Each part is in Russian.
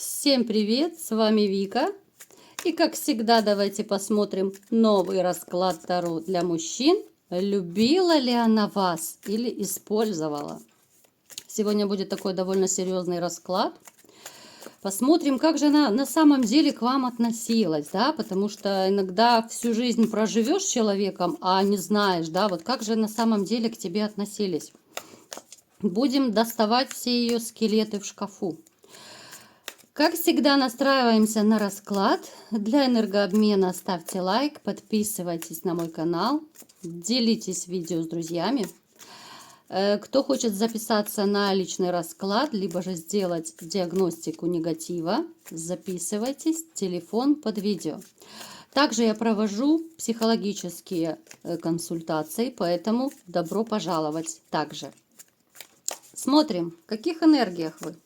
Всем привет, с вами Вика. И как всегда, давайте посмотрим новый расклад Таро для мужчин. Любила ли она вас или использовала? Сегодня будет такой довольно серьезный расклад. Посмотрим, как же она на самом деле к вам относилась, да, потому что иногда всю жизнь проживешь с человеком, а не знаешь, да, вот как же на самом деле к тебе относились. Будем доставать все ее скелеты в шкафу. Как всегда, настраиваемся на расклад. Для энергообмена ставьте лайк, подписывайтесь на мой канал, делитесь видео с друзьями. Кто хочет записаться на личный расклад, либо же сделать диагностику негатива, записывайтесь, телефон под видео. Также я провожу психологические консультации, поэтому добро пожаловать также. Смотрим, в каких энергиях вы.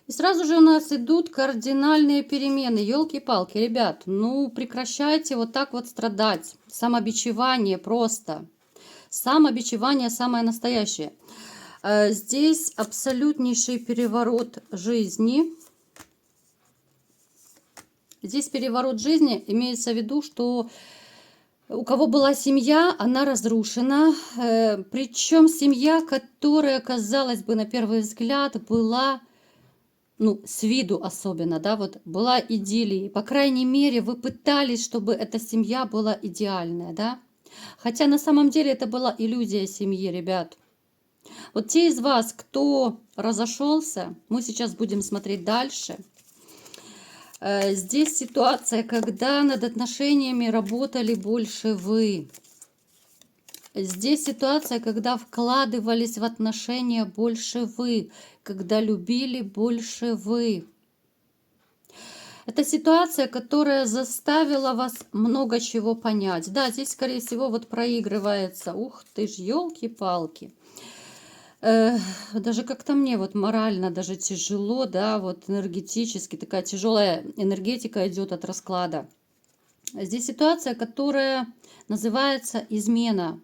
И сразу же у нас идут кардинальные перемены. Ёлки-палки, ребят, ну прекращайте вот так вот страдать. Самобичевание просто. Самобичевание самое настоящее. Здесь абсолютнейший переворот жизни. Здесь переворот жизни имеется в виду, что у кого была семья, она разрушена. Причем семья, которая, казалось бы, на первый взгляд была... ну, с виду особенно, да, вот была идиллией. По крайней мере, вы пытались, чтобы эта семья была идеальная, да. Хотя на самом деле это была иллюзия семьи, ребят. Вот те из вас, кто разошелся, мы сейчас будем смотреть дальше. Здесь ситуация, когда над отношениями работали больше вы. Здесь ситуация, когда вкладывались в отношения больше вы, когда любили больше вы. Это ситуация, которая заставила вас много чего понять. Да, здесь, скорее всего, вот проигрывается. Ух ты ж, елки-палки. Даже как-то мне вот морально даже тяжело, да, вот энергетически такая тяжелая энергетика идет от расклада. Здесь ситуация, которая называется измена.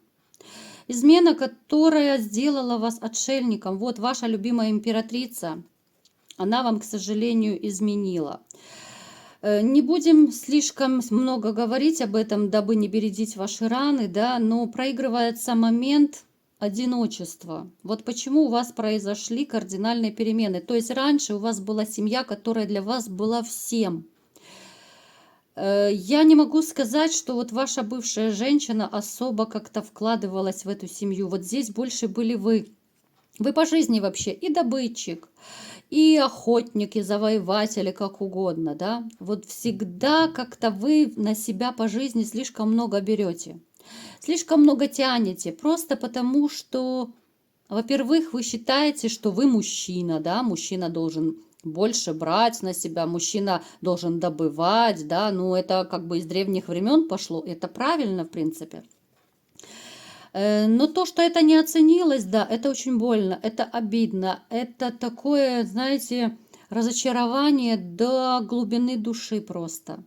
Измена, которая сделала вас отшельником. Вот ваша любимая императрица, она вам, к сожалению, изменила. Не будем слишком много говорить об этом, дабы не бередить ваши раны, да, но проигрывается момент одиночества. Вот почему у вас произошли кардинальные перемены. То есть раньше у вас была семья, которая для вас была всем. Я не могу сказать, что вот ваша бывшая женщина особо как-то вкладывалась в эту семью. Вот здесь больше были вы. Вы по жизни вообще и добытчик, и охотник, и завоеватель, и как угодно, да. Вот всегда как-то вы на себя по жизни слишком много берете, слишком много тянете, просто потому что, во-первых, вы считаете, что вы мужчина, да, мужчина должен больше брать на себя, мужчина должен добывать, да, ну это как бы из древних времен пошло, это правильно, в принципе. Но то, что это не оценилось, да, это очень больно, это обидно, это такое, знаете, разочарование до глубины души просто.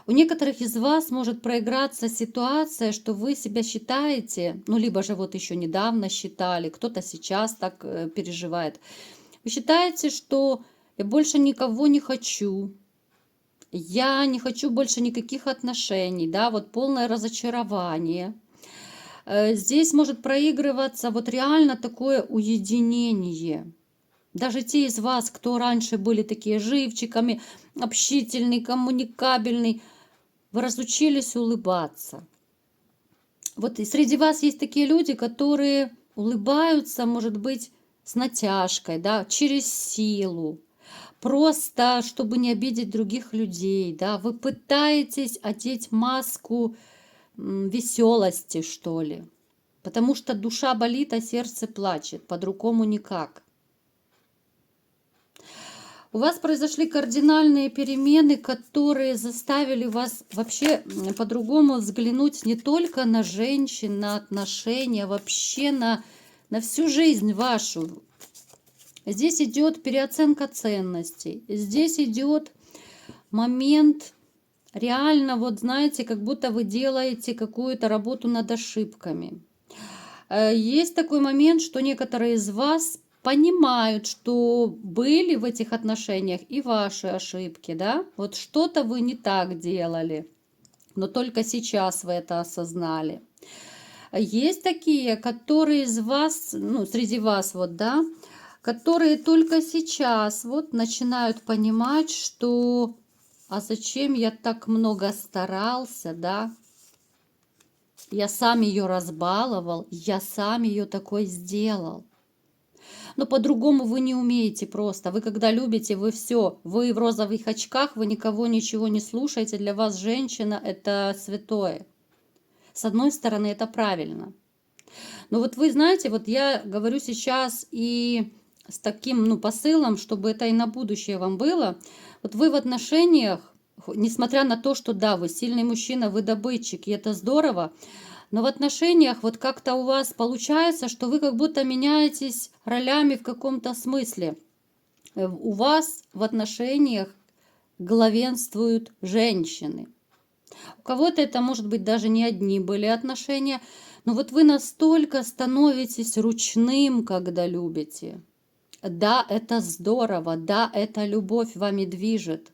У некоторых из вас может проиграться ситуация, что вы себя считаете, ну, либо же вот еще недавно считали, кто-то сейчас так переживает. Вы считаете, что я больше никого не хочу, я не хочу больше никаких отношений, да, вот полное разочарование. Здесь может проигрываться вот реально такое уединение. Даже те из вас, кто раньше были такие живчиками, общительный, коммуникабельный, вы разучились улыбаться. Вот и среди вас есть такие люди, которые улыбаются, может быть, с натяжкой, да, через силу, просто чтобы не обидеть других людей, да. Вы пытаетесь одеть маску веселости, что ли. Потому что душа болит, а сердце плачет. По-другому никак. У вас произошли кардинальные перемены, которые заставили вас вообще по-другому взглянуть не только на женщин, на отношения, вообще на всю жизнь вашу. Здесь идет переоценка ценностей. Здесь идет момент... Реально, вот знаете, как будто вы делаете какую-то работу над ошибками. Есть такой момент, что некоторые из вас понимают, что были в этих отношениях и ваши ошибки, да? Вот что-то вы не так делали, но только сейчас вы это осознали. Есть такие, которые из вас, ну, среди вас, вот, да, которые только сейчас вот начинают понимать, что а зачем я так много старался, да? Я сам ее разбаловал, я сам ее такой сделал. Но по-другому вы не умеете просто. Вы когда любите, вы все, вы в розовых очках, вы никого ничего не слушаете. Для вас женщина это святое. С одной стороны, это правильно. Но вот вы знаете, вот я говорю сейчас и с таким, ну, посылом, чтобы это и на будущее вам было. Вот вы в отношениях, несмотря на то, что да, вы сильный мужчина, вы добытчик, и это здорово, но в отношениях вот как-то у вас получается, что вы как будто меняетесь ролями в каком-то смысле. У вас в отношениях главенствуют женщины. У кого-то это может быть даже не одни были отношения, но вот вы настолько становитесь ручным, когда любите. Да, это здорово, да, это любовь вами движет.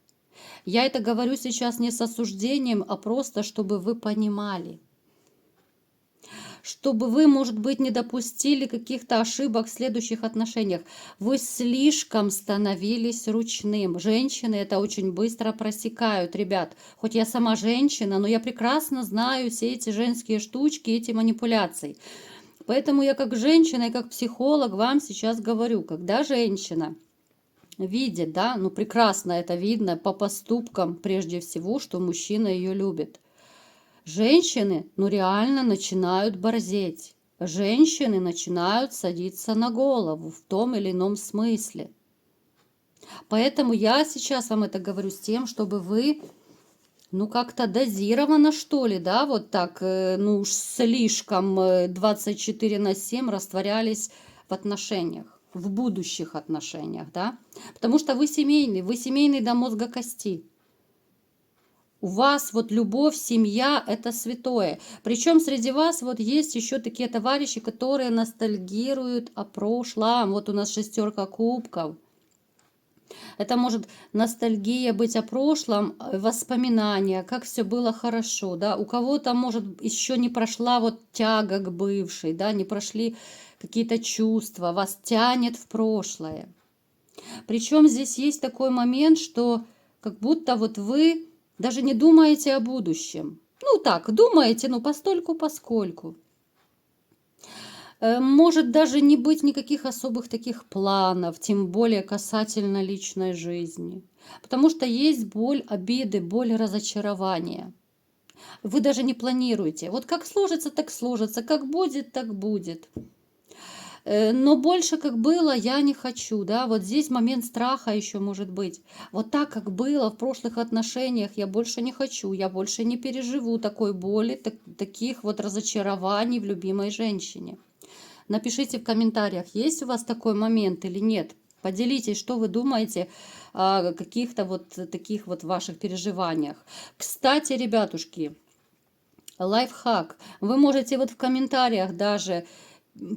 Я это говорю сейчас не с осуждением, а просто, чтобы вы понимали. Чтобы вы, может быть, не допустили каких-то ошибок в следующих отношениях. Вы слишком становились ручным. Женщины это очень быстро просекают, ребят. Хоть я сама женщина, но я прекрасно знаю все эти женские штучки, эти манипуляции. Поэтому я как женщина и как психолог вам сейчас говорю, когда женщина видит, да, ну прекрасно это видно по поступкам прежде всего, что мужчина ее любит. Женщины, ну реально начинают борзеть. Женщины начинают садиться на голову в том или ином смысле. Поэтому я сейчас вам это говорю с тем, чтобы вы, ну как-то дозированно что ли, да, вот так, ну уж слишком 24/7 растворялись в отношениях, в будущих отношениях, да. Потому что вы семейный до мозга кости. У вас вот любовь, семья – это святое. Причем среди вас вот есть еще такие товарищи, которые ностальгируют о прошлом. Вот у нас 6 кубков. Это может ностальгия быть о прошлом, воспоминания, как все было хорошо. Да? У кого-то, может, еще не прошла вот тяга к бывшей, да? Не прошли какие-то чувства, вас тянет в прошлое. Причем здесь есть такой момент, что как будто вот вы даже не думаете о будущем. Ну так, думаете, ну постольку-поскольку. Может даже не быть никаких особых таких планов, тем более касательно личной жизни. Потому что есть боль обиды, боль разочарования. Вы даже не планируете. Вот как сложится, так сложится. Как будет, так будет. Но больше как было, я не хочу, да, вот здесь момент страха еще может быть. Вот так, как было в прошлых отношениях, я больше не хочу, я больше не переживу такой боли, таких вот разочарований в любимой женщине. Напишите в комментариях, есть у вас такой момент или нет. Поделитесь, что вы думаете о каких-то вот таких вот ваших переживаниях. Кстати, ребятушки, лайфхак. Вы можете вот в комментариях даже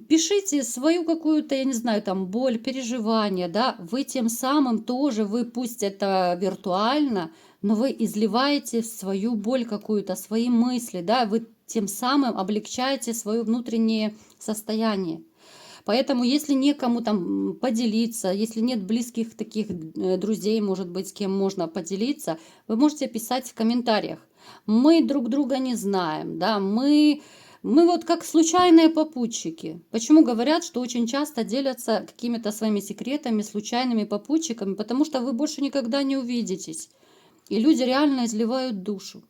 пишите свою какую-то, я не знаю, там боль, переживания, да, вы тем самым тоже, вы пусть это виртуально, но вы изливаете свою боль какую-то, свои мысли, да, вы тем самым облегчаете свое внутреннее состояние. Поэтому, если некому там поделиться, если нет близких таких друзей, может быть, с кем можно поделиться, вы можете писать в комментариях. Мы друг друга не знаем, да, мы вот как случайные попутчики. Почему говорят, что очень часто делятся какими-то своими секретами, случайными попутчиками? Потому что вы больше никогда не увидитесь. И люди реально изливают душу.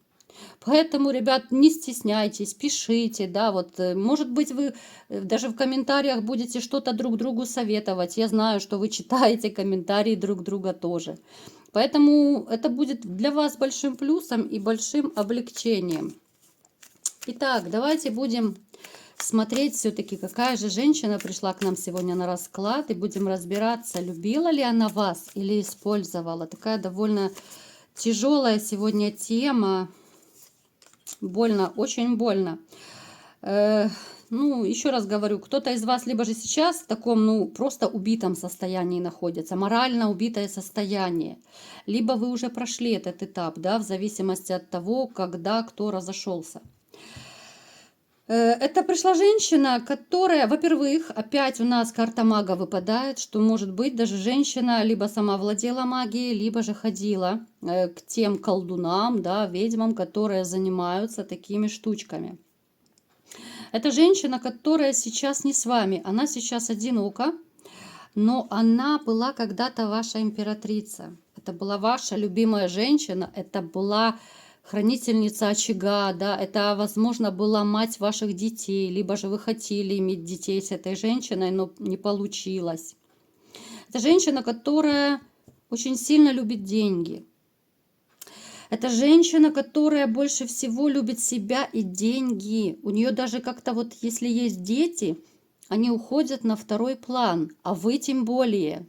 Поэтому, ребят, не стесняйтесь, пишите, да, вот, может быть, вы даже в комментариях будете что-то друг другу советовать. Я знаю, что вы читаете комментарии друг друга тоже. Поэтому это будет для вас большим плюсом и большим облегчением. Итак, давайте будем смотреть все-таки, какая же женщина пришла к нам сегодня на расклад. И будем разбираться, любила ли она вас или использовала. Такая довольно тяжелая сегодня тема. Больно, очень больно. Ну, еще раз говорю, кто-то из вас либо же сейчас в таком, ну, просто убитом состоянии находится, морально убитое состояние, либо вы уже прошли этот этап, да, в зависимости от того, когда кто разошелся. Это пришла женщина, которая, во-первых, опять у нас карта мага выпадает, что может быть даже женщина либо сама владела магией, либо же ходила к тем колдунам, да, ведьмам, которые занимаются такими штучками. Это женщина, которая сейчас не с вами, она сейчас одинока, но она была когда-то ваша императрица. Это была ваша любимая женщина, это была хранительница очага, да, это, возможно, была мать ваших детей, либо же вы хотели иметь детей с этой женщиной, но не получилось. Это женщина, которая очень сильно любит деньги. Это женщина, которая больше всего любит себя и деньги. У нее даже как-то вот, если есть дети, они уходят на второй план, а вы тем более.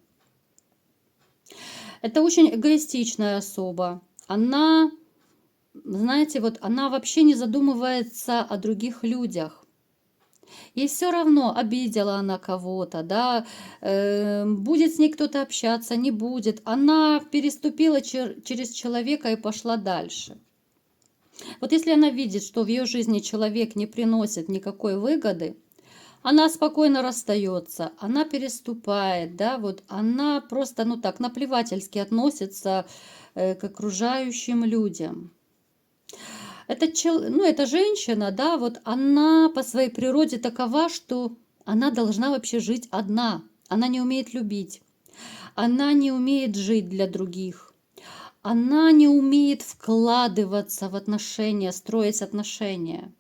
Это очень эгоистичная особа. Она, знаете, вот она вообще не задумывается о других людях. Ей все равно, обидела она кого-то, да, будет с ней кто-то общаться, не будет. Она переступила через человека и пошла дальше. Вот если она видит, что в ее жизни человек не приносит никакой выгоды, она спокойно расстается, она переступает, да, вот она просто, ну так, наплевательски относится к окружающим людям. Эта женщина, да, вот она по своей природе такова, что она должна вообще жить одна. Она не умеет любить, она не умеет жить для других, она не умеет вкладываться в отношения, строить отношения.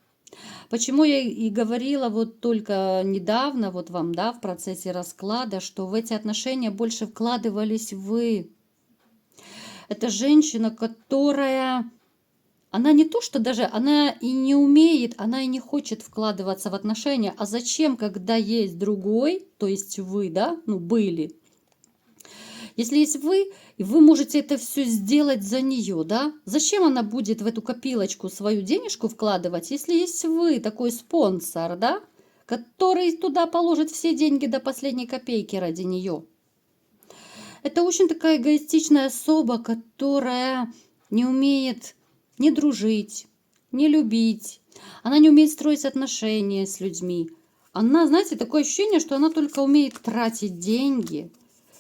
Почему я и говорила вот только недавно, вот вам, да, в процессе расклада, что в эти отношения больше вкладывались вы. Это женщина, которая, она не то, что даже, она и не умеет, она и не хочет вкладываться в отношения. А зачем, когда есть другой, то есть вы, да, ну, были. Если есть вы, и вы можете это все сделать за нее, да? Зачем она будет в эту копилочку свою денежку вкладывать, если есть вы, такой спонсор, да? Который туда положит все деньги до последней копейки ради нее. Это очень такая эгоистичная особа, которая не умеет не дружить, не любить. Она не умеет строить отношения с людьми. Она, знаете, такое ощущение, что она только умеет тратить деньги.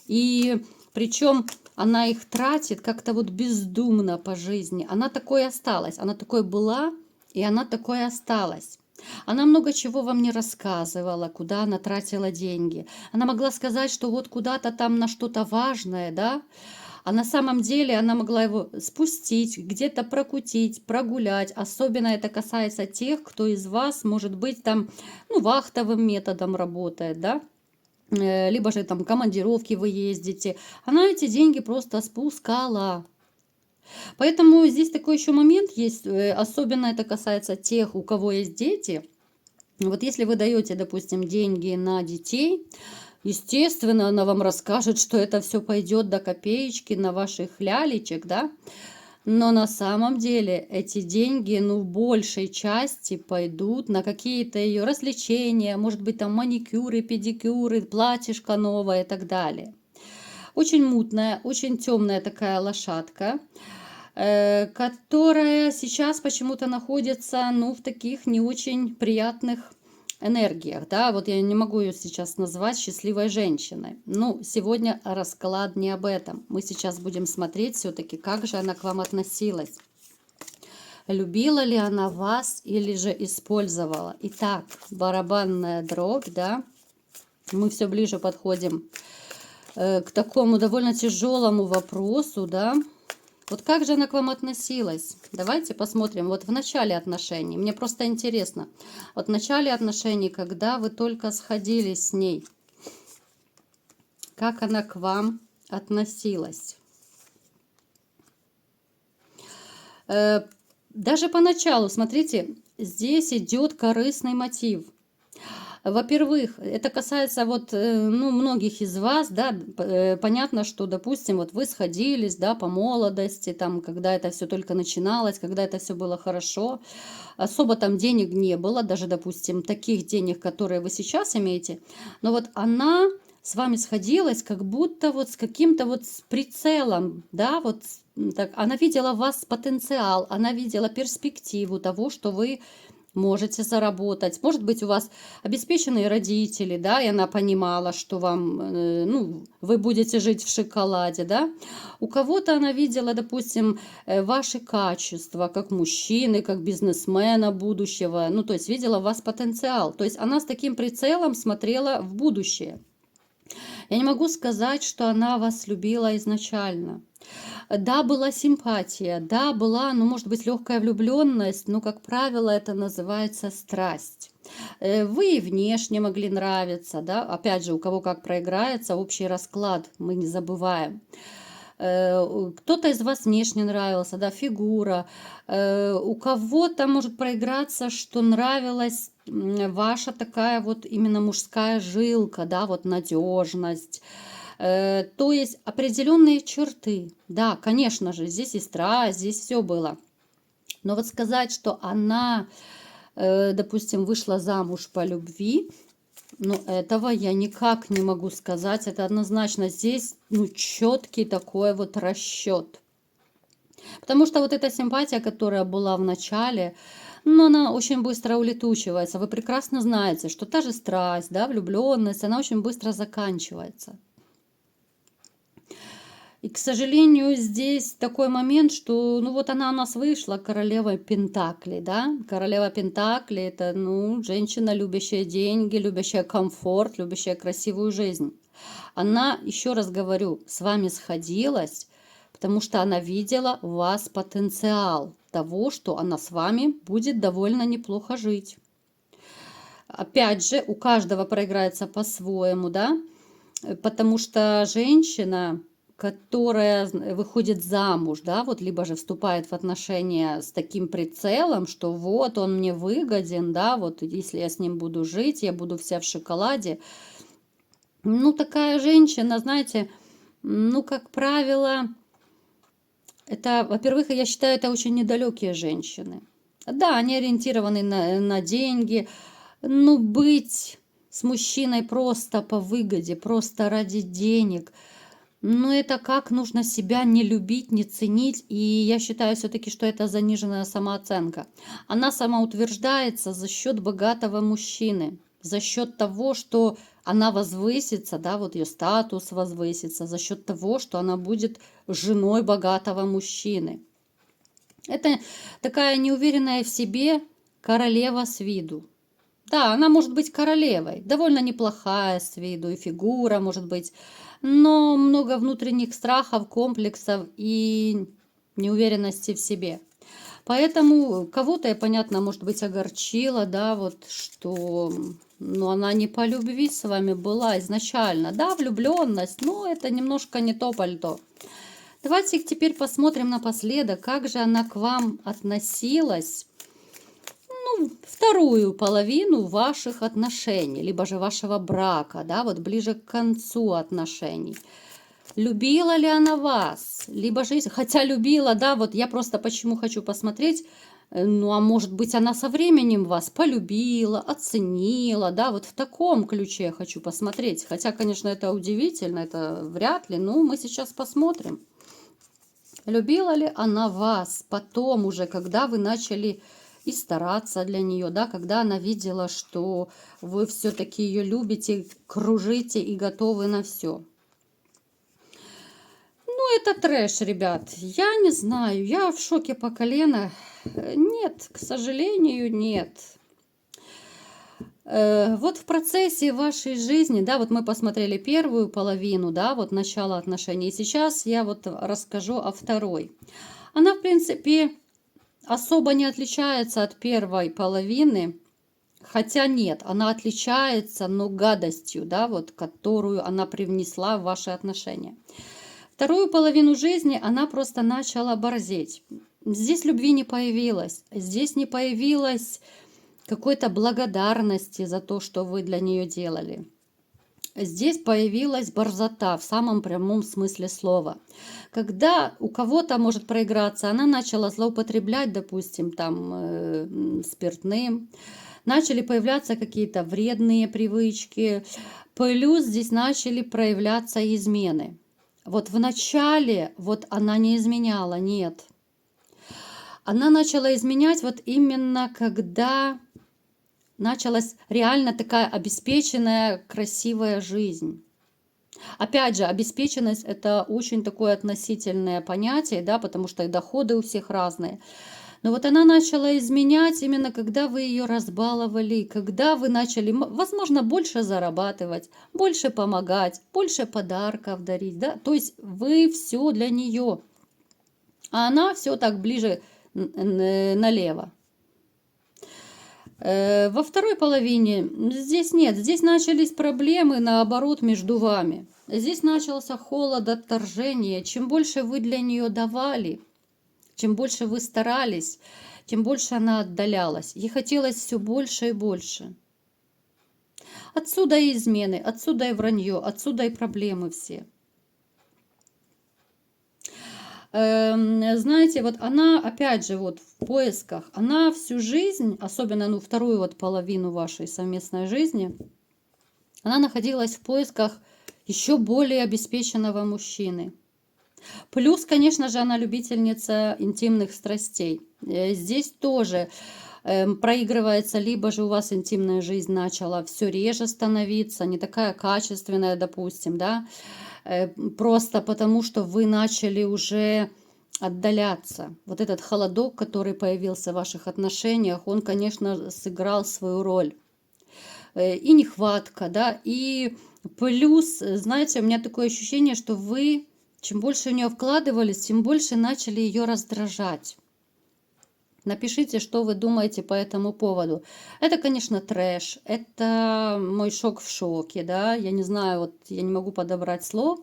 И причем она их тратит как-то вот бездумно по жизни. Она такой осталась, она такой была, и она такой осталась. Она много чего вам не рассказывала, куда она тратила деньги. Она могла сказать, что вот куда-то там на что-то важное, да, а на самом деле она могла его спустить, где-то прокутить, прогулять. Особенно это касается тех, кто из вас, может быть, там, ну, вахтовым методом работает, да, либо же там командировки вы ездите. Она эти деньги просто спускала. Поэтому здесь такой еще момент есть, особенно это касается тех, у кого есть дети. Вот если вы даете, допустим, деньги на детей, естественно, она вам расскажет, что это все пойдет до копеечки на ваших лялечек, да. Но на самом деле эти деньги, ну, в большей части пойдут на какие-то ее развлечения, может быть, там маникюры, педикюры, платьишко новое и так далее. Очень мутная, очень темная такая лошадка, которая сейчас почему-то находится, ну, в таких не очень приятных энергиях, да, вот я не могу ее сейчас назвать счастливой женщиной. Ну, сегодня расклад не об этом. Мы сейчас будем смотреть все-таки, как же она к вам относилась. Любила ли она вас или же использовала? Итак, барабанная дробь, да, мы все ближе подходим к такому довольно тяжелому вопросу, да. Вот как же она к вам относилась? Давайте посмотрим. Вот в начале отношений. Мне просто интересно. Вот в начале отношений, когда вы только сходились с ней, как она к вам относилась? Даже поначалу, смотрите, здесь идет корыстный мотив. Во-первых, это касается вот, ну, многих из вас, да, понятно, что, допустим, вот вы сходились, да, по молодости, там, когда это все только начиналось, когда это все было хорошо, особо там денег не было, даже, допустим, таких денег, которые вы сейчас имеете, но вот она с вами сходилась как будто вот с каким-то вот с прицелом, да, вот так, она видела в вас потенциал, она видела перспективу того, что вы можете заработать. Может быть, у вас обеспеченные родители, да, и она понимала, что вам, ну, вы будете жить в шоколаде, да. У кого-то она видела, допустим, ваши качества, как мужчины, как бизнесмена будущего, ну, то есть видела в вас потенциал. То есть она с таким прицелом смотрела в будущее. Я не могу сказать, что она вас любила изначально. Да, была симпатия, да, была, ну, может быть, легкая влюбленность, но, как правило, это называется страсть. Вы и внешне могли нравиться, да, опять же, у кого как проиграется, общий расклад, мы не забываем. Кто-то из вас внешне нравился, да, фигура. У кого-то может проиграться, что нравилась ваша такая вот именно мужская жилка, да, вот надежность. То есть определенные черты. Да, конечно же, здесь и страсть, здесь все было. Но вот сказать, что она, допустим, вышла замуж по любви, ну, этого я никак не могу сказать. Это однозначно здесь, ну, четкий такой вот расчет. Потому что вот эта симпатия, которая была в начале, ну, она очень быстро улетучивается. Вы прекрасно знаете, что та же страсть, да, влюбленность, она очень быстро заканчивается. И, к сожалению, здесь такой момент, что, ну, вот она у нас вышла, королева Пентаклей, да. Королева Пентаклей – это, ну, женщина, любящая деньги, любящая комфорт, любящая красивую жизнь. Она, еще раз говорю, с вами сходилась, потому что она видела в вас потенциал того, что она с вами будет довольно неплохо жить. Опять же, у каждого проиграется по-своему, да, потому что женщина, которая выходит замуж, да, вот либо же вступает в отношения с таким прицелом, что вот он мне выгоден, да, вот если я с ним буду жить, я буду вся в шоколаде. Ну, такая женщина, знаете, ну, как правило, это, во-первых, я считаю, это очень недалекие женщины. Да, они ориентированы на деньги, но быть с мужчиной просто по выгоде, просто ради денег, ну это как нужно себя не любить, не ценить, и я считаю все-таки, что это заниженная самооценка. Она самоутверждается за счет богатого мужчины, за счет того, что она возвысится, да, вот ее статус возвысится, за счет того, что она будет женой богатого мужчины. Это такая неуверенная в себе королева с виду. Да, она может быть королевой, довольно неплохая с виду, и фигура может быть, но много внутренних страхов, комплексов и неуверенности в себе. Поэтому кого-то, я, понятно, может быть, огорчила, да, вот, что, ну, она не по любви с вами была изначально. Да, влюбленность, но это немножко не то пальто. Давайте теперь посмотрим напоследок, как же она к вам относилась, ну, вторую половину ваших отношений, либо же вашего брака, да, вот ближе к концу отношений. Любила ли она вас? Либо же, хотя любила, да, вот я просто почему хочу посмотреть, ну, а может быть, она со временем вас полюбила, оценила, да, вот в таком ключе я хочу посмотреть. Хотя, конечно, это удивительно, это вряд ли, но мы сейчас посмотрим. Любила ли она вас потом уже, когда вы начали и стараться для нее, да, когда она видела, что вы все-таки ее любите, кружите и готовы на все. Ну, это трэш, ребят. Я не знаю, я в шоке по колено. Нет, к сожалению, нет. Вот в процессе вашей жизни, да, вот мы посмотрели первую половину, да, вот начало отношений. И сейчас я вот расскажу о второй. Она, в принципе, особо не отличается от первой половины, хотя нет, она отличается, но гадостью, да, вот, которую она привнесла в ваши отношения. Вторую половину жизни она просто начала борзеть. Здесь любви не появилось, здесь не появилось какой-то благодарности за то, что вы для нее делали. Здесь появилась борзота в самом прямом смысле слова. Когда у кого-то может проиграться, она начала злоупотреблять, допустим, там спиртным, начали появляться какие-то вредные привычки, плюс здесь начали проявляться измены. Вот в начале вот она не изменяла, нет. Она начала изменять вот именно когда началась реально такая обеспеченная, красивая жизнь. Опять же, обеспеченность – это очень такое относительное понятие, да, потому что и доходы у всех разные. Но вот она начала изменять именно когда вы ее разбаловали, когда вы начали, возможно, больше зарабатывать, больше помогать, больше подарков дарить, да, то есть вы все для нее, а она все так ближе налево. Во второй половине здесь нет, здесь начались проблемы, наоборот, между вами. Здесь начался холод, отторжение. Чем больше вы для нее давали, чем больше вы старались, тем больше она отдалялась. Ей хотелось все больше и больше. Отсюда и измены, отсюда и вранье, отсюда и проблемы все. Знаете, вот она, опять же, вот в поисках, она всю жизнь, особенно, ну, вторую вот половину вашей совместной жизни, она находилась в поисках еще более обеспеченного мужчины. Плюс, конечно же, она любительница интимных страстей. Здесь тоже проигрывается, либо же у вас интимная жизнь начала все реже становиться, не такая качественная, допустим, да, просто потому что вы начали уже отдаляться. Вот этот холодок, который появился в ваших отношениях, он, конечно, сыграл свою роль. И нехватка, да, и плюс, знаете, у меня такое ощущение, что вы, чем больше в нее вкладывались, тем больше начали ее раздражать. Напишите, что вы думаете по этому поводу. Это, конечно, трэш, это мой шок в шоке, да, я не знаю, вот я не могу подобрать слов,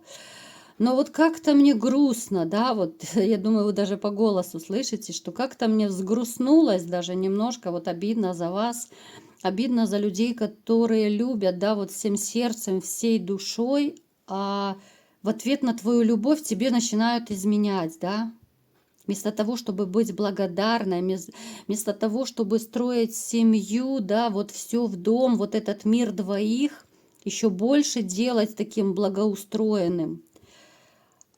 но вот как-то мне грустно, да, вот я думаю, вы даже по голосу слышите, что как-то мне взгрустнулось даже немножко, вот обидно за вас, обидно за людей, которые любят, да, вот всем сердцем, всей душой, а в ответ на твою любовь тебе начинают изменять, да. Вместо того, чтобы быть благодарной, вместо того, чтобы строить семью, да, вот все в дом, вот этот мир двоих, еще больше делать таким благоустроенным.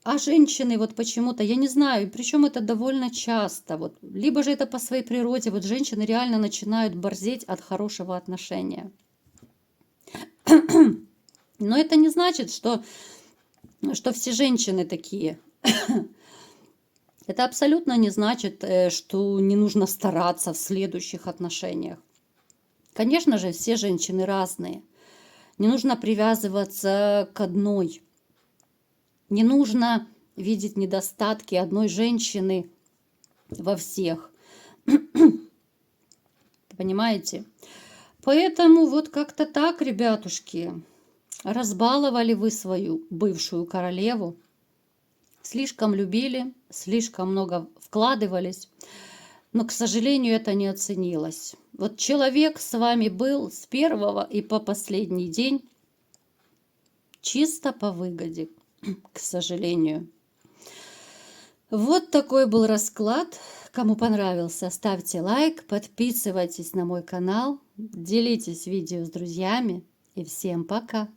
А женщины вот почему-то, я не знаю, причем это довольно часто, вот, либо же это по своей природе, вот женщины реально начинают борзеть от хорошего отношения. Но это не значит, что все женщины такие. Это абсолютно не значит, что не нужно стараться в следующих отношениях. Конечно же, все женщины разные. Не нужно привязываться к одной. Не нужно видеть недостатки одной женщины во всех. Понимаете? Поэтому вот как-то так, ребятушки, разбаловали вы свою бывшую королеву. Слишком любили, слишком много вкладывались, но, к сожалению, это не оценилось. Вот человек с вами был с первого и по последний день чисто по выгоде, к сожалению. Вот такой был расклад. Кому понравился, ставьте лайк, подписывайтесь на мой канал, делитесь видео с друзьями и всем пока!